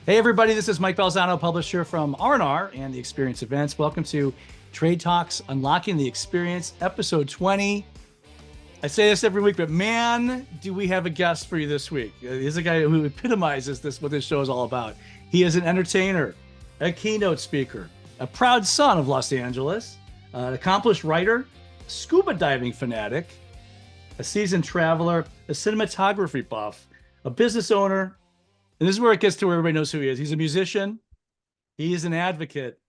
Hey everybody, this is Mike Balzano, publisher from R&R and the Experience Events. Welcome to Trade Talks, Unlocking the Experience, episode 20. I say this every week, but man, do we have a guest for you this week. He's a guy who epitomizes what this show is all about. He is an entertainer, a keynote speaker, a proud son of Los Angeles, an accomplished writer, scuba diving fanatic, a seasoned traveler, a cinematography buff, a business owner. And this is where it gets to where everybody knows who he is. He's a musician, he is an advocate,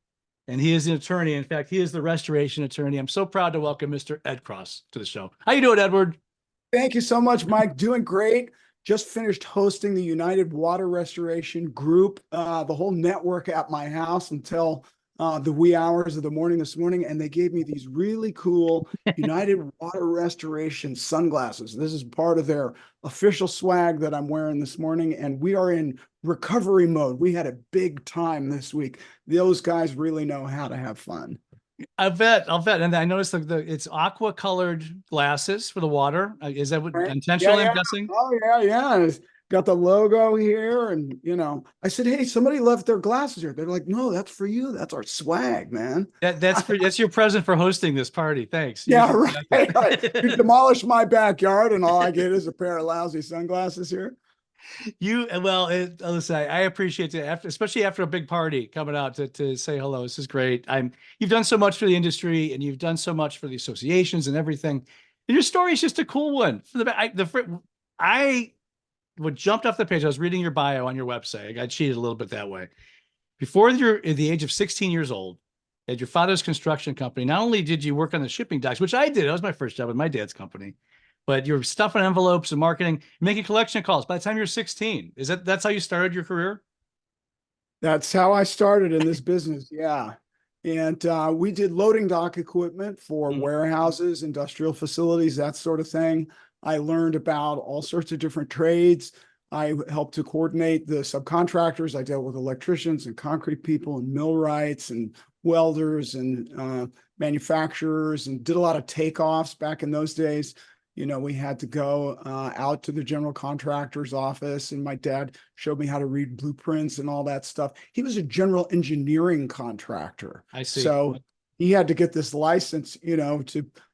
and he is an attorney. In fact, he is the restoration attorney. I'm so proud to welcome Mr. Ed Cross to the show. How you doing, Edward? Thank you so much, Mike. Doing great. Just finished hosting the United Water Restoration Group, the whole network at my house until the wee hours of the morning this morning. And they gave me these really cool United Water Restoration sunglasses. This is part of their official swag that I'm wearing this morning. And we are in recovery mode. We had a big time this week. Those guys really know how to have fun. I bet. And I noticed it's aqua colored glasses for the water. Is that what intentionally? Yeah. I'm guessing? Oh, yeah. It's got the logo here. And, I said, hey, somebody left their glasses here. They're like, no, that's for you. That's our swag, man. That's your present for hosting this party. Thanks. Yeah, right. You demolished my backyard and all I get is a pair of lousy sunglasses here. Listen, I appreciate it, especially after a big party, coming out to say hello. This is great. You've done so much for the industry, and you've done so much for the associations and everything. And your story is just a cool one. I jumped off the page. I was reading your bio on your website. I got cheated a little bit that way. Before you're at the age of 16 years old, at your father's construction company, not only did you work on the shipping docks, which I did, that was my first job with my dad's company, but you're stuffing envelopes and marketing, making collection calls. By the time you're 16, that's how you started your career? That's how I started in this business. Yeah. And we did loading dock equipment for warehouses, industrial facilities, that sort of thing. I learned about all sorts of different trades. I helped to coordinate the subcontractors. I dealt with electricians and concrete people and millwrights and welders and manufacturers, and did a lot of takeoffs back in those days. We had to go out to the general contractor's office, and my dad showed me how to read blueprints and all that stuff. He was a general engineering contractor. I see. So he had to get this license,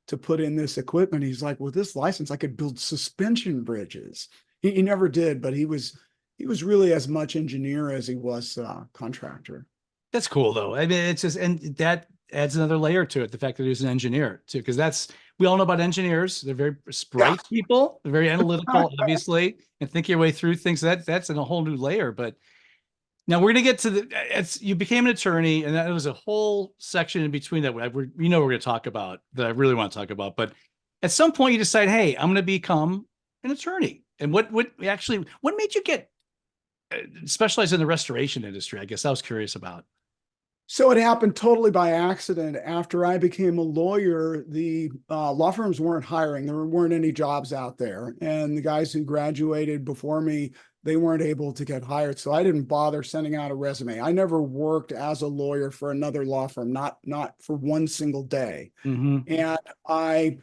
to put in this equipment. He's like, with this license, I could build suspension bridges. He never did, but he was really as much engineer as he was contractor. That's cool, though. I mean, it's just, and that adds another layer to it, the fact that he was an engineer too, because we all know about engineers. They're very bright people. They're very analytical, obviously, and think your way through things. That's in a whole new layer. But now we're going to get to you became an attorney, and that was a whole section in between that we're going to talk about, that I really want to talk about. But at some point you decide, hey, I'm going to become an attorney. And what made you get specialized in the restoration industry? I guess I was curious about. So it happened totally by accident. After I became a lawyer, the law firms weren't hiring. There weren't any jobs out there. And the guys who graduated before me, they weren't able to get hired. So I didn't bother sending out a resume. I never worked as a lawyer for another law firm, not for one single day. Mm-hmm. And I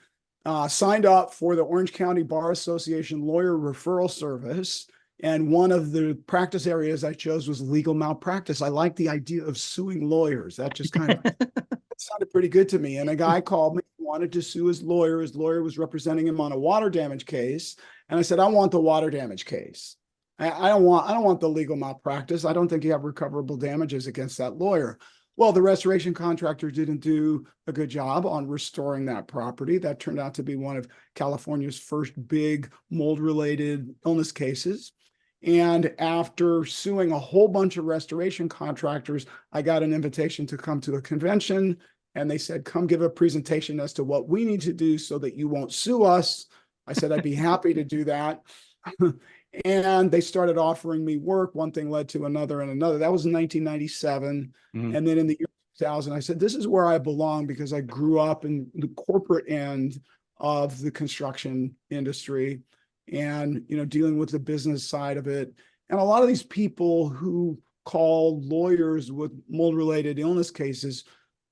signed up for the Orange County Bar Association Lawyer Referral Service. And one of the practice areas I chose was legal malpractice. I like the idea of suing lawyers. That just kind of sounded pretty good to me. And a guy called me, wanted to sue his lawyer. His lawyer was representing him on a water damage case. And I said, I want the water damage case. I don't want the legal malpractice. I don't think you have recoverable damages against that lawyer. Well, the restoration contractor didn't do a good job on restoring that property. That turned out to be one of California's first big mold-related illness cases. And after suing a whole bunch of restoration contractors, I got an invitation to come to a convention, and they said, come give a presentation as to what we need to do so that you won't sue us. I said, I'd be happy to do that. And they started offering me work. One thing led to another and another. That was in 1997. Mm-hmm. And then in the year 2000, I said, this is where I belong, because I grew up in the corporate end of the construction industry and, dealing with the business side of it. And a lot of these people who call lawyers with mold-related illness cases,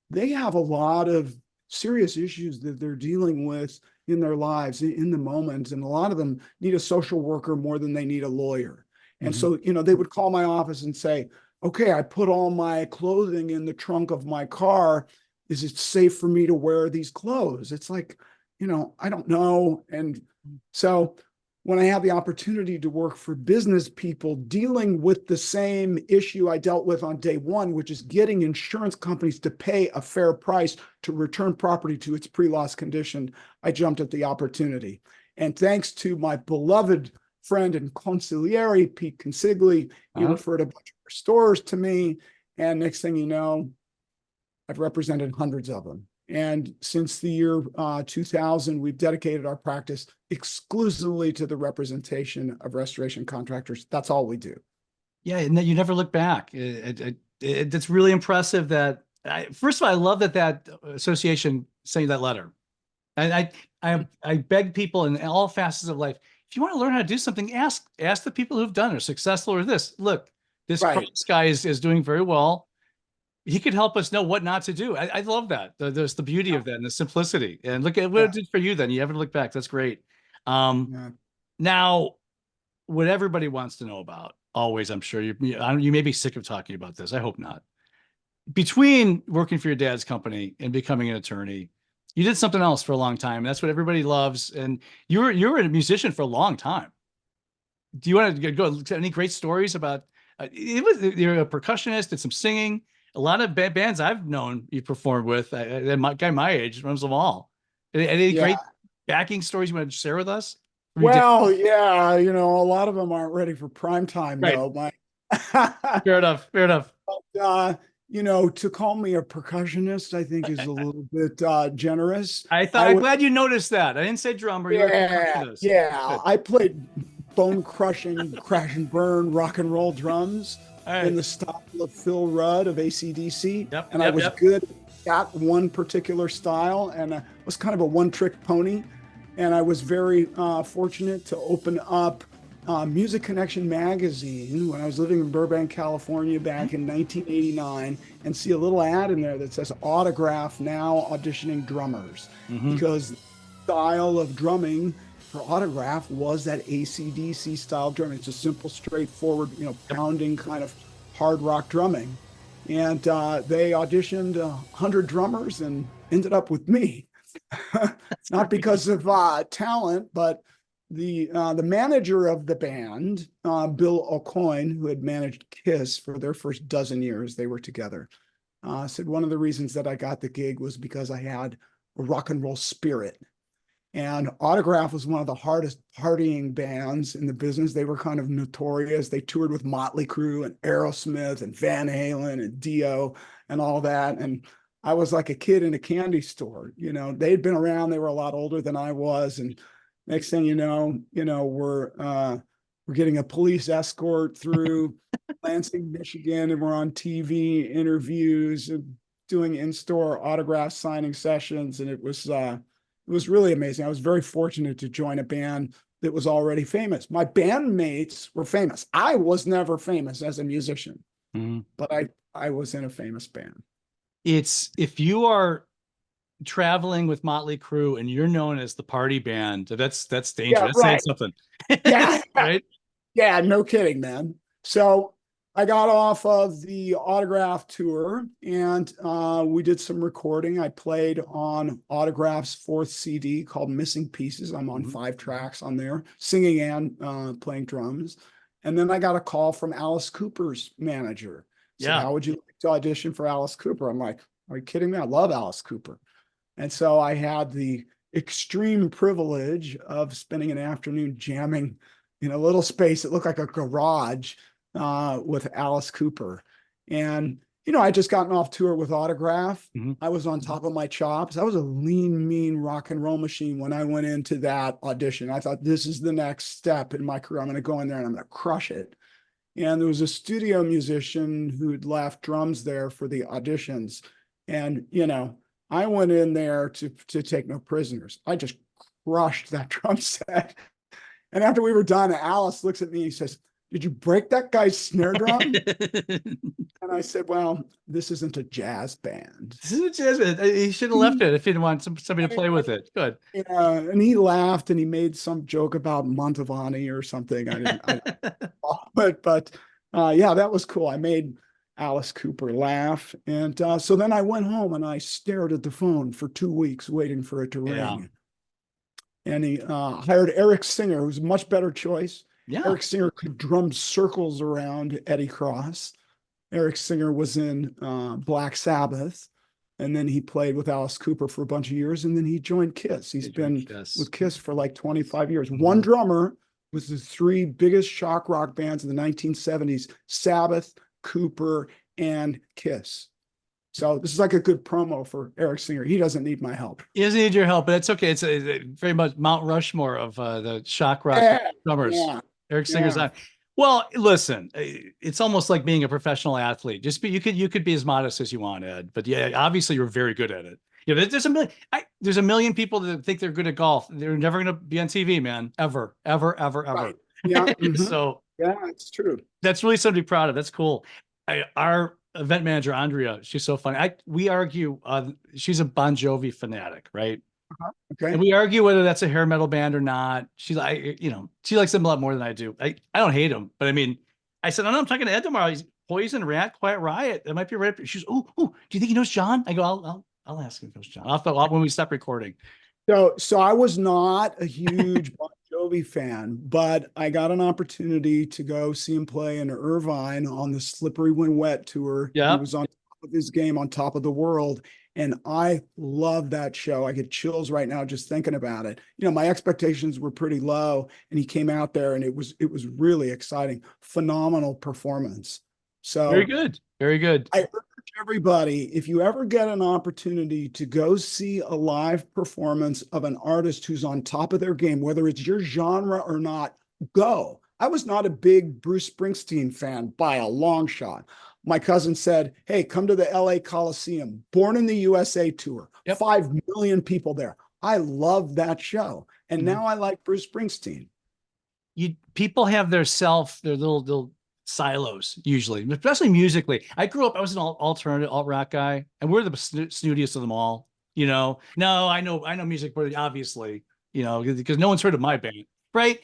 they have a lot of serious issues that they're dealing with in their lives in the moment. And a lot of them need a social worker more than they need a lawyer. And so, they would call my office and say, okay, I put all my clothing in the trunk of my car. Is it safe for me to wear these clothes? It's like, I don't know. And so when I had the opportunity to work for business people dealing with the same issue I dealt with on day one, which is getting insurance companies to pay a fair price to return property to its pre-loss condition, I jumped at the opportunity. And thanks to my beloved friend and consigliere, Pete Consigli, he referred a bunch of stores to me. And next thing you know, I've represented hundreds of them. And since the year 2000, we've dedicated our practice exclusively to the representation of restoration contractors. That's all we do. Yeah, and you never look back. It's really impressive that, first of all, I love that association sent you that letter. And I beg people in all facets of life, if you want to learn how to do something, ask the people who've done it, or successful, or this. Look, this guy is doing very well. He could help us know what not to do. I love that. There's the beauty of that and the simplicity. And look at what it did for you then. You haven't looked back. That's great. Now, what everybody wants to know about, always, I'm sure, you may be sick of talking about this. I hope not. Between working for your dad's company and becoming an attorney, you did something else for a long time. That's what everybody loves. And you were a musician for a long time. Do you want to go to any great stories about, you're a percussionist, did some singing. A lot of bands I've known you performed with, my guy my age runs them all. Any great backing stories you want to share with us? Well, yeah, a lot of them aren't ready for prime time, though. Fair enough. But, to call me a percussionist, I think is a little bit generous. I'm glad you noticed that. I didn't say drummer. You're a percussionist. Yeah. I played bone-crushing, crash and burn rock and roll drums in the style of Phil Rudd of AC/DC. I was good at one particular style, and I was kind of a one-trick pony. And I was very fortunate to open up Music Connection magazine when I was living in Burbank, California back in 1989, and see a little ad in there that says Autograph now auditioning drummers, because the style of drumming for Autograph was that AC/DC style drumming. It's a simple, straightforward, pounding kind of hard rock drumming. And they auditioned 100 drummers and ended up with me. Not because of talent, but the manager of the band, Bill Aucoin, who had managed Kiss for their first dozen years they were together, said one of the reasons that I got the gig was because I had a rock and roll spirit. And Autograph was one of the hardest partying bands in the business. They were kind of notorious. They toured with Motley Crue and Aerosmith and Van Halen and Dio and all that. And I was like a kid in a candy store. They'd been around. They were a lot older than I was. And next thing you know, we're getting a police escort through Lansing, Michigan, and we're on TV interviews and doing in-store autograph signing sessions. And it was really amazing. I was very fortunate to join a band that was already famous. My bandmates were famous. I was never famous as a musician, but I was in a famous band. If you are traveling with Motley Crue and you're known as the party band, that's dangerous. That's saying something. Yeah. Right? Yeah, no kidding, man. So I got off of the Autograph tour and we did some recording. I played on Autograph's fourth CD called Missing Pieces. I'm on 5 tracks on there, singing and playing drums. And then I got a call from Alice Cooper's manager. Said, how would you like to audition for Alice Cooper? I'm like, are you kidding me? I love Alice Cooper. And so I had the extreme privilege of spending an afternoon jamming in a little space that looked like a garage with Alice Cooper. And, I just gotten off tour with Autograph. I was on top of my chops. I was a lean, mean rock and roll machine when I went into that audition. I thought, this is the next step in my career. I'm going to go in there and I'm going to crush it. And there was a studio musician who'd left drums there for the auditions. And, I went in there to take no prisoners. I just crushed that drum set. And after we were done, Alice looks at me and he says, did you break that guy's snare drum? And I said, well, this isn't a jazz band. This is a jazz band. He should have left it if he didn't want somebody to play with it. Good. Yeah, and he laughed and he made some joke about Mantovani or something. I didn't, yeah, that was cool. I made Alice Cooper laugh. And so then I went home and I stared at the phone for 2 weeks waiting for it to ring. Yeah. And he hired Eric Singer, who's a much better choice. Yeah. Eric Singer could drum circles around Eddie Cross. Eric Singer was in Black Sabbath, and then he played with Alice Cooper for a bunch of years, and then he joined Kiss. He's been with Kiss for like 25 years. One drummer was the three biggest shock rock bands in the 1970s, Sabbath, Cooper, and Kiss. So this is like a good promo for Eric Singer. He doesn't need my help. He doesn't need your help, but it's okay. It's a very much Mount Rushmore of the shock rock drummers. Yeah. Eric Singer's on. Well, listen, it's almost like being a professional athlete. Just you could be as modest as you want, Ed. But yeah, obviously you're very good at it. Yeah, there's a million people that think they're good at golf. They're never going to be on TV, man. Ever. Right. Yeah. So yeah, it's true. That's really something to be proud of. That's cool. Our event manager, Andrea, she's so funny. We argue, she's a Bon Jovi fanatic, right? Okay. And we argue whether that's a hair metal band or not. She's like, she likes them a lot more than I do. I don't hate them, but I mean, I said, I'm talking to Ed tomorrow. He's Poison, Rat, Quiet Riot. That might be right. She's, do you think he knows John? I go, I'll ask him if he knows John. I'll when we stop recording. So I was not a huge Bon Jovi fan, but I got an opportunity to go see him play in Irvine on the Slippery When Wet tour. Yeah. He was on top of his game, on top of the world. And I love that show. I get chills right now just thinking about it. My expectations were pretty low, and he came out there and it was really exciting. Phenomenal performance. So very good. Very good. I urge everybody, if you ever get an opportunity to go see a live performance of an artist who's on top of their game, whether it's your genre or not, go. I was not a big Bruce Springsteen fan by a long shot. My cousin said, hey, come to the LA Coliseum, Born in the USA tour. Yep. 5 million people there. I love that show. And now I like Bruce Springsteen. People have their little silos usually, especially musically. I grew up, I was an alternative alt rock guy, and we're the snootiest of them all. No, I know music, but obviously, because no one's heard of my band, right?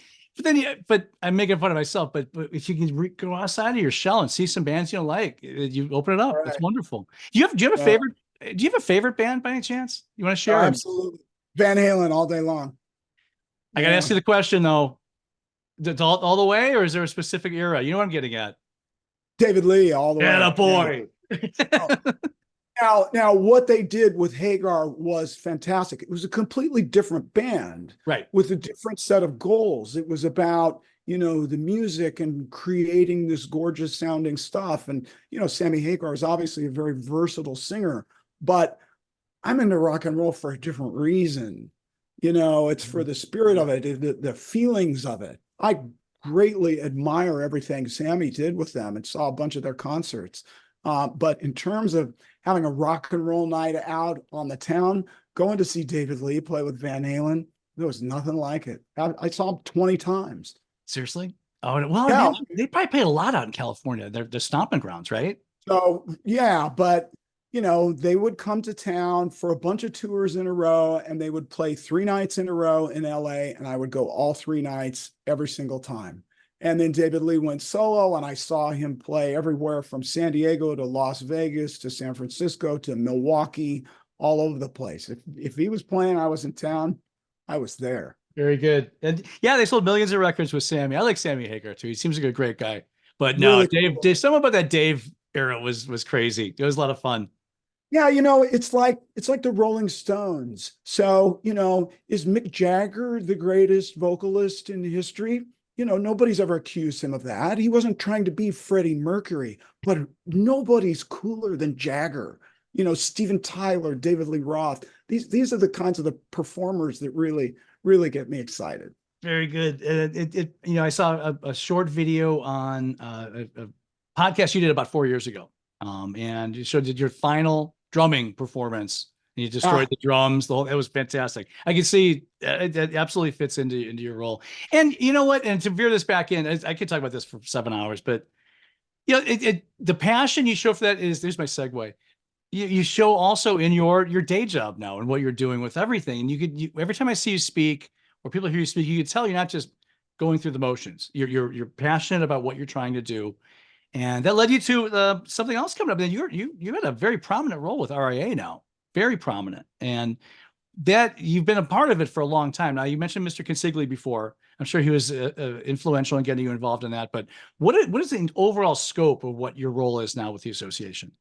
But I'm making fun of myself. But if you can go outside of your shell and see some bands you like, you open it up. Right. It's wonderful. Do you have a favorite? Do you have a favorite band by any chance you want to share? Absolutely, Van Halen all day long. I got to ask you the question though: all the way, or is there a specific era? You know what I'm getting at? David Lee all the way. Yeah, boy. Now, what they did with Hagar was fantastic. It was a completely different band, right? With a different set of goals. It was about, the music and creating this gorgeous sounding stuff. And, Sammy Hagar is obviously a very versatile singer, but I'm into rock and roll for a different reason. It's for the spirit of it, the feelings of it. I greatly admire everything Sammy did with them and saw a bunch of their concerts. But in terms of having a rock and roll night out on the town, going to see David Lee play with Van Halen, there was nothing like it. I saw him 20 times. Seriously? Oh, well, yeah. They probably played a lot out in California. They're stomping grounds, right? So, yeah, but, they would come to town for a bunch of tours in a row, and they would play 3 nights in a row in LA, and I would go all 3 nights every single time. And then David Lee went solo, and I saw him play everywhere from San Diego to Las Vegas to San Francisco to Milwaukee, all over the place. If he was playing, I was in town, I was there. Very good. And yeah, they sold millions of records with Sammy. I like Sammy Hagar too. He seems like a great guy. But no, really Dave, something about that Dave era was crazy. It was a lot of fun. Yeah, it's like the Rolling Stones. So, is Mick Jagger the greatest vocalist in history? Nobody's ever accused him of that. He wasn't trying to be Freddie Mercury, but nobody's cooler than Jagger. Steven Tyler, David Lee Roth. These are the kinds of the performers that really, really get me excited. Very good. I saw a short video on a podcast you did about 4 years ago. And you showed your final drumming performance. and you destroyed the drums. It was fantastic. I can see it absolutely fits into your role. And you know what? And to veer this back in, I could talk about this for 7 hours, but the passion you show for that is, there's my segue. You show also in your day job now and what you're doing with everything. And every time I see you speak or people hear you speak, you can tell you're not just going through the motions. You're passionate about what you're trying to do. And that led you to something else coming up. And you had a very prominent role with RIA now, very prominent, and that you've been a part of it for a long time. Now, you mentioned Mr. Consigli before. I'm sure he was influential in getting you involved in that. But what is the overall scope of what your role is now with the association?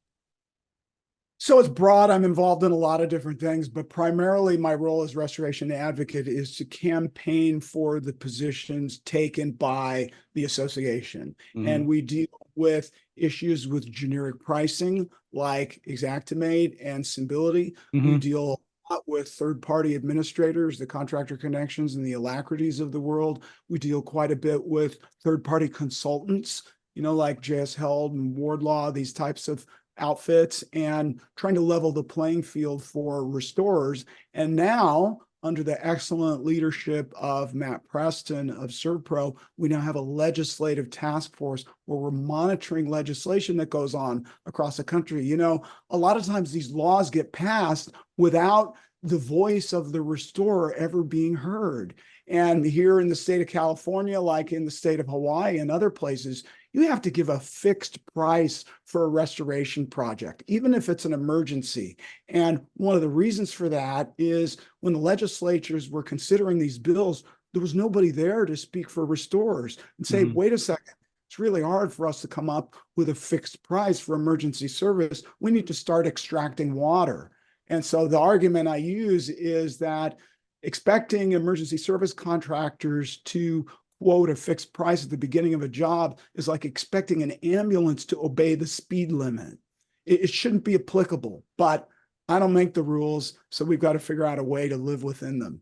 So it's broad. I'm involved in a lot of different things, but primarily my role as restoration advocate is to campaign for the positions taken by the association. Mm-hmm. And we deal with issues with generic pricing like Xactimate and Symbility. Mm-hmm. We deal a lot with third-party administrators, the Contractor Connections and the Alacrities of the world. We deal quite a bit with third-party consultants, like J.S. Held and Wardlaw, these types of outfits, and trying to level the playing field for restorers. And now, under the excellent leadership of Matt Preston of ServPro, we now have a legislative task force where we're monitoring legislation that goes on across the country. A lot of times these laws get passed without the voice of the restorer ever being heard. And here in the state of California, like in the state of Hawaii and other places, you have to give a fixed price for a restoration project, even if it's an emergency. And one of the reasons for that is when the legislatures were considering these bills, there was nobody there to speak for restorers and say, wait a second, it's really hard for us to come up with a fixed price for emergency service. We need to start extracting water. And so the argument I use is that expecting emergency service contractors to quote a fixed price at the beginning of a job is like expecting an ambulance to obey the speed limit. It shouldn't be applicable, but I don't make the rules, so we've got to figure out a way to live within them.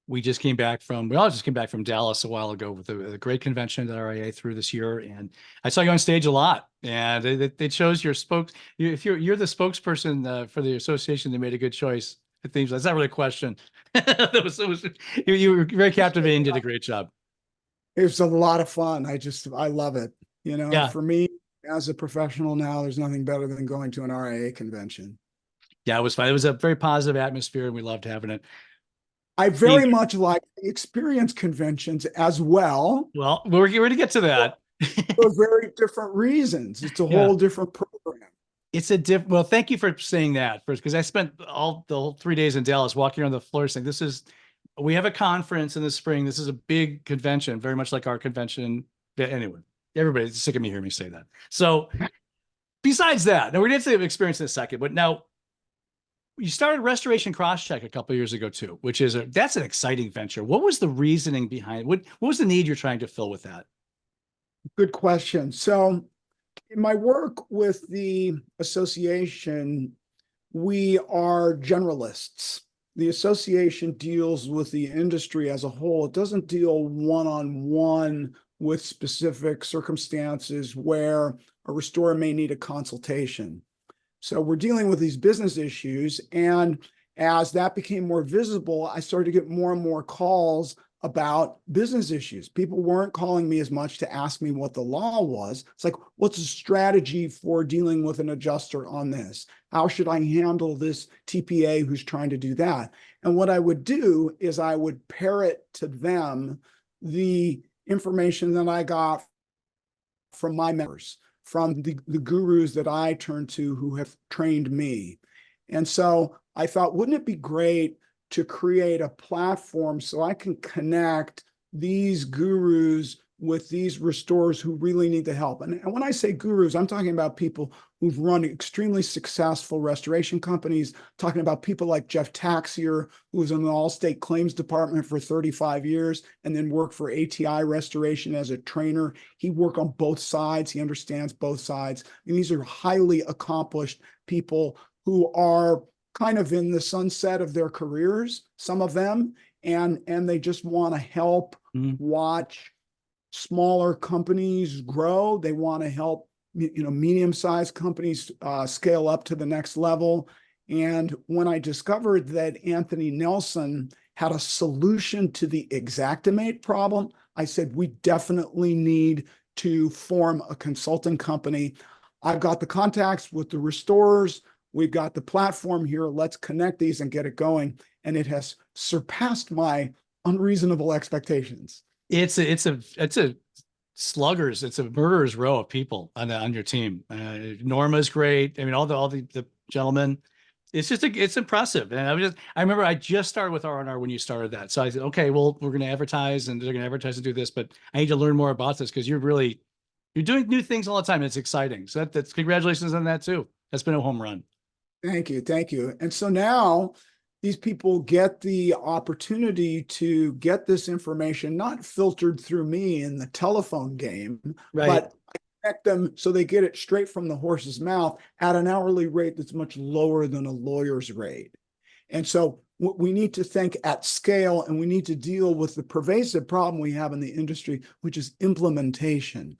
We all just came back from Dallas a while ago with a great convention that RIA threw this year. And I saw you on stage a lot, and they chose your if you're the spokesperson for the association, they made a good choice. It seems that's not really a question. You were very captivating, did a great job. It was a lot of fun. I love it. Yeah. For me as a professional now, there's nothing better than going to an RIA convention. Yeah, it was fun. It was a very positive atmosphere, and we loved having it. I very much like the experience conventions as well. Well, we're going to get to that. For very different reasons. It's a whole different program. It's well, thank you for saying that first, because I spent the whole 3 days in Dallas walking around the floor saying, we have a conference in the spring. This is a big convention, very much like our convention. Anyway, everybody's sick of me hearing me say that. So besides that, now we're going to get to the experience in a second, but now you started Restoration Crosscheck a couple of years ago too, which is that's an exciting venture. What was the reasoning behind what was the need you're trying to fill with that? Good question. So in my work with the association, we are generalists. The association deals with the industry as a whole. It doesn't deal one-on-one with specific circumstances where a restorer may need a consultation. So we're dealing with these business issues. And as that became more visible, I started to get more and more calls about business issues. People weren't calling me as much to ask me what the law was. It's like, what's the strategy for dealing with an adjuster on this? How should I handle this TPA who's trying to do that? And what I would do is I would parrot to them the information that I got from my members, from the gurus that I turn to who have trained me. And so I thought, wouldn't it be great to create a platform so I can connect these gurus with these restorers who really need the help? And when I say gurus, I'm talking about people who've run extremely successful restoration companies, talking about people like Jeff Taxier, who was in the Allstate Claims Department for 35 years and then worked for ATI Restoration as a trainer. He worked on both sides. He understands both sides. And these are highly accomplished people who are kind of in the sunset of their careers, some of them, and they just want to help watch smaller companies grow. They want to help medium-sized companies scale up to the next level. And when I discovered that Anthony Nelson had a solution to the Xactimate problem, I said, we definitely need to form a consulting company. I've got the contacts with the restorers. We've got the platform here. Let's connect these and get it going. And it has surpassed my unreasonable expectations. It's a sluggers. It's a murderer's row of people on your team. Norma's great. I mean, all the gentlemen. It's impressive. And I remember I just started with R&R when you started that. So I said, okay, well, we're going to advertise and they're going to advertise and do this, but I need to learn more about this because you're doing new things all the time. And it's exciting. So that's congratulations on that too. That's been a home run. Thank you. Thank you. And so now these people get the opportunity to get this information, not filtered through me in the telephone game, Right. but I connect them so they get it straight from the horse's mouth at an hourly rate that's much lower than a lawyer's rate. And so we need to think at scale, and we need to deal with the pervasive problem we have in the industry, which is implementation.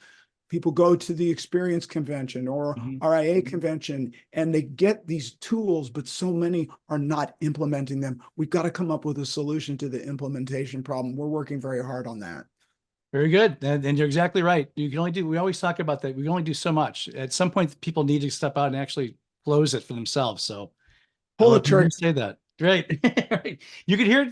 People go to the experience convention or RIA convention and they get these tools, but so many are not implementing them. We've got to come up with a solution to the implementation problem. We're working very hard on that. Very good. And you're exactly right. We always talk about that. We can only do so much. At some point, people need to step out and actually close it for themselves. So I Pull the love to hear you trigger. say that. Great. Right. You can hear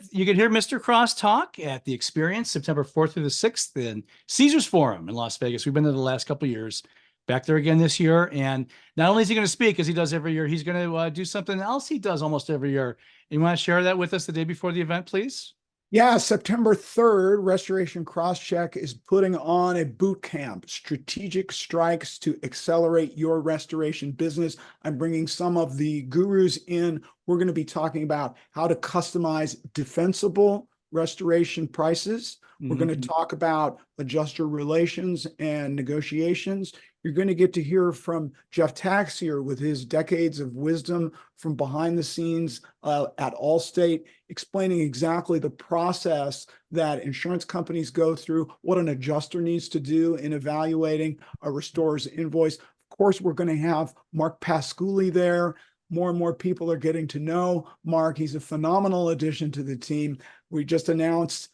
Mr. Cross talk at the Experience September 4th through the 6th in Caesars Forum in Las Vegas. We've been there the last couple of years, back there again this year. And not only is he going to speak as he does every year, he's going to do something else he does almost every year. You want to share that with us the day before the event, please? Yeah, September 3rd, Restoration Crosscheck is putting on a boot camp, strategic strikes to accelerate your restoration business. I'm bringing some of the gurus in. We're going to be talking about how to customize defensible restoration prices. We're going to talk about adjuster relations and negotiations. You're going to get to hear from Jeff Taxier with his decades of wisdom from behind the scenes at Allstate, explaining exactly the process that insurance companies go through, what an adjuster needs to do in evaluating a restorer's invoice. Of course, we're going to have Mark Pasculi there. More and more people are getting to know Mark. He's a phenomenal addition to the team. We just announced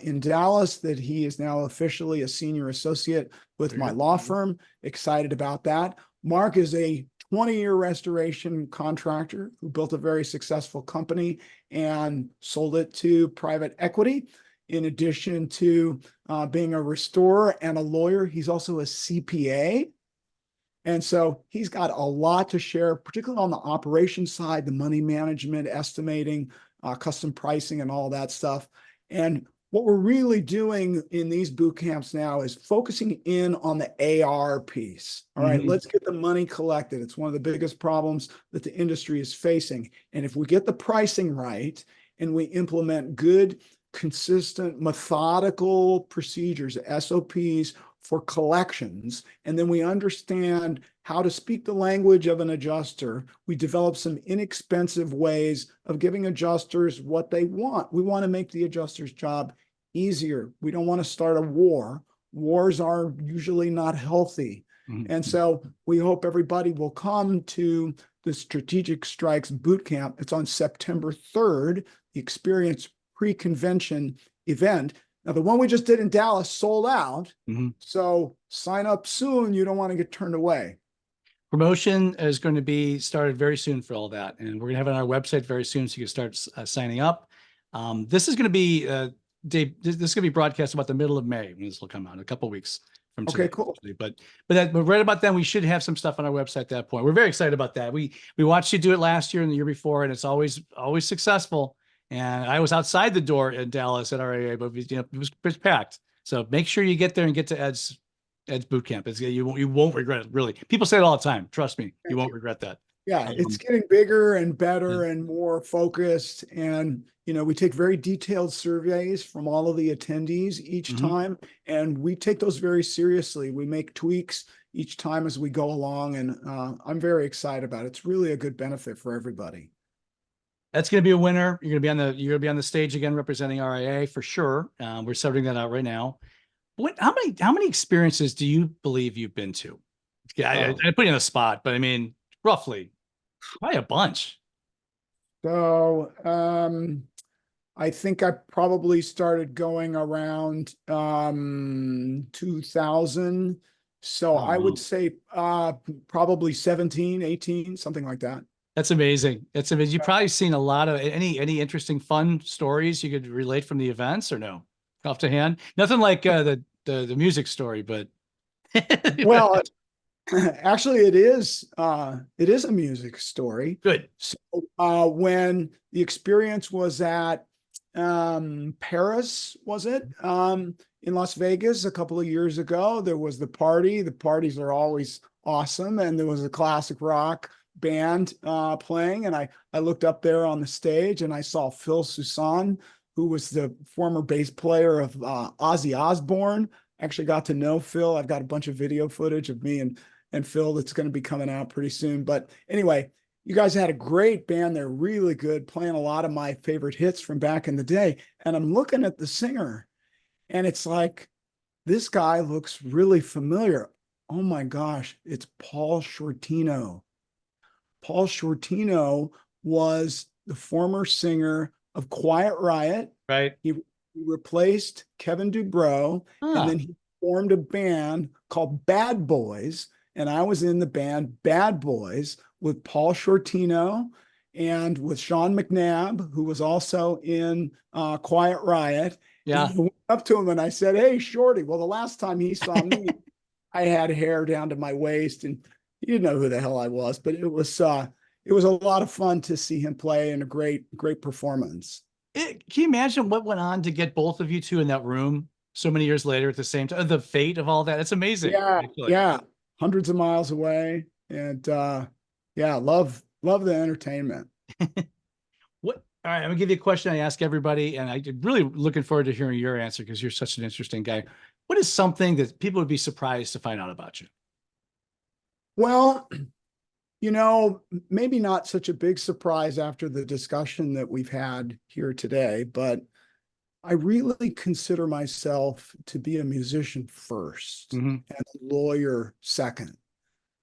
in Dallas that he is now officially a senior associate with my law firm. Excited about that. Mark is a 20-year restoration contractor who built a very successful company and sold it to private equity. In addition to being a restorer and a lawyer, he's also a CPA. And so he's got a lot to share, particularly on the operations side, the money management, estimating, custom pricing, and all that stuff. And what we're really doing in these boot camps now is focusing in on the AR piece. All right, let's get the money collected. It's one of the biggest problems that the industry is facing. And if we get the pricing right and we implement good, consistent, methodical procedures, SOPs for collections, and then we understand how to speak the language of an adjuster, we develop some inexpensive ways of giving adjusters what they want. We want to make the adjuster's job easier. We don't want to start a war. Wars are usually not healthy. And so we hope everybody will come to the Strategic Strikes Boot Camp. It's on September 3rd, the Experience Pre-Convention event. Now, the one we just did in Dallas sold out. So sign up soon. You don't want to get turned away. Promotion is going to be started very soon for all that. And we're going to have it on our website very soon so you can start signing up. This is going to be, Dave, this is going to be broadcast about the middle of May when this will come out, a couple of weeks from today. Okay, cool. But right about then, we should have some stuff on our website at that point. We're very excited about that. We watched you do it last year and the year before, and it's always successful. And I was outside the door in Dallas at RAA, but it was packed. So make sure you get there and get to Ed's boot camp. You won't regret it, really. People say it all the time. Trust me, you won't regret that. Yeah, it's getting bigger and better and more focused. And, we take very detailed surveys from all of the attendees each time, and we take those very seriously. We make tweaks each time as we go along, and I'm very excited about it. It's really a good benefit for everybody. That's going to be a winner. You're going to be on the stage again representing RIA for sure. We're sorting that out right now. How many experiences do you believe you've been to? Yeah, I put you on the spot, but I mean, roughly, probably a bunch. So, I think I probably started going around 2000. So Oh, I would wow. say probably 17, 18, something like that. That's amazing. That's amazing. You've probably seen a lot of any interesting fun stories you could relate from the events or no? Off to hand. Nothing like the music story, but Well, actually it is a music story. good. So when the experience was at Paris, was it? In Las Vegas a couple of years ago, there was the party. The parties are always awesome, and there was a classic rock band playing. And I looked up there on the stage and I saw Phil Soussan, who was the former bass player of Ozzy Osbourne. Actually got to know Phil. I've got a bunch of video footage of me and Phil that's going to be coming out pretty soon. But anyway, you guys had a great band. They're really good, playing a lot of my favorite hits from back in the day. And I'm looking at the singer, and it's like, this guy looks really familiar. Oh my gosh, it's Paul Shortino. Paul Shortino was the former singer of Quiet Riot. Right. He replaced Kevin Dubrow, and Huh. then he formed a band called Bad Boys. And I was in the band Bad Boys with Paul Shortino and with Sean McNabb, who was also in Quiet Riot. And Yeah. I went up to him and I said, "Hey, Shorty." Well, the last time he saw me, I had hair down to my waist, and he didn't know who the hell I was. But it was a lot of fun to see him play, and a great performance. Can you imagine what went on to get both of you two in that room so many years later at the same time? The fate of all that. It's amazing, Yeah, actually. yeah, hundreds of miles away, and yeah, love the entertainment. What? All right, I'm gonna give you a question I ask everybody, and I'm really looking forward to hearing your answer because you're such an interesting guy. What is something that people would be surprised to find out about you? Well, you know, maybe not such a big surprise after the discussion that we've had here today, but I really consider myself to be a musician first Hmm. and a lawyer second.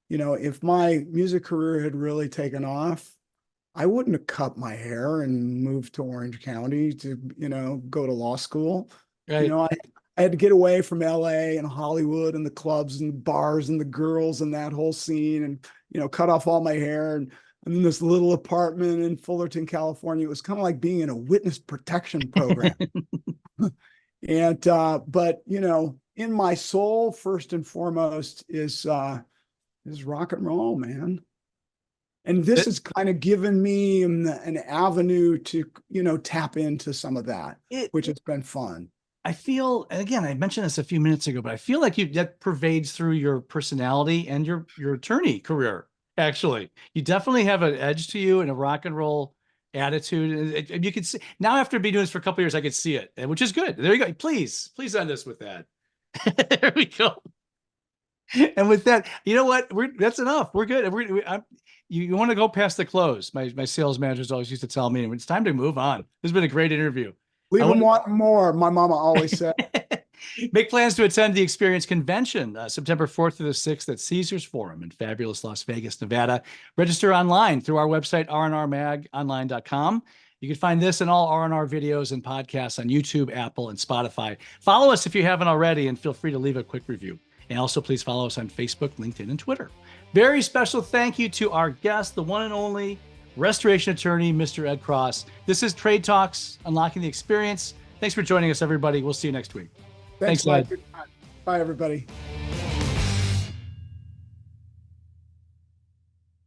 You know, if my music career had really taken off, I wouldn't have cut my hair and moved to Orange County to, go to law school. You Right. know, I had to get away from LA and Hollywood and the clubs and the bars and the girls and that whole scene, and, cut off all my hair. And I'm in this little apartment in Fullerton, California. It was kind of like being in a witness protection program. And but in my soul, first and foremost is rock and roll, man. And this It, has kind of given me an avenue to, tap into some of that, it, which has been fun. I feel, and again, I mentioned this a few minutes ago, but I feel like that pervades through your personality and your attorney career. Actually, you definitely have an edge to you and a rock and roll attitude. And you can see now after being doing this for a couple of years, I could see it, which is good. There you go. Please end us with that. There we go. And with that, you know what? That's enough. We're good. You want to go past the close. My sales managers always used to tell me it's time to move on. This has been a great interview. I Leave them want wanting more. My mama always said. Make plans to attend the Experience Convention September 4th to the 6th at Caesars Forum in fabulous Las Vegas, Nevada. Register online through our website, rnrmagonline.com. You can find this and all R&R videos and podcasts on YouTube, Apple, and Spotify. Follow us if you haven't already, and feel free to leave a quick review. And also, please follow us on Facebook, LinkedIn, and Twitter. Very special thank you to our guest, the one and only restoration attorney, Mr. Ed Cross. This is Trade Talks, Unlocking the Experience. Thanks for joining us, everybody. We'll see you next week. Thanks, Thanks, Ed. Mike. Bye, everybody.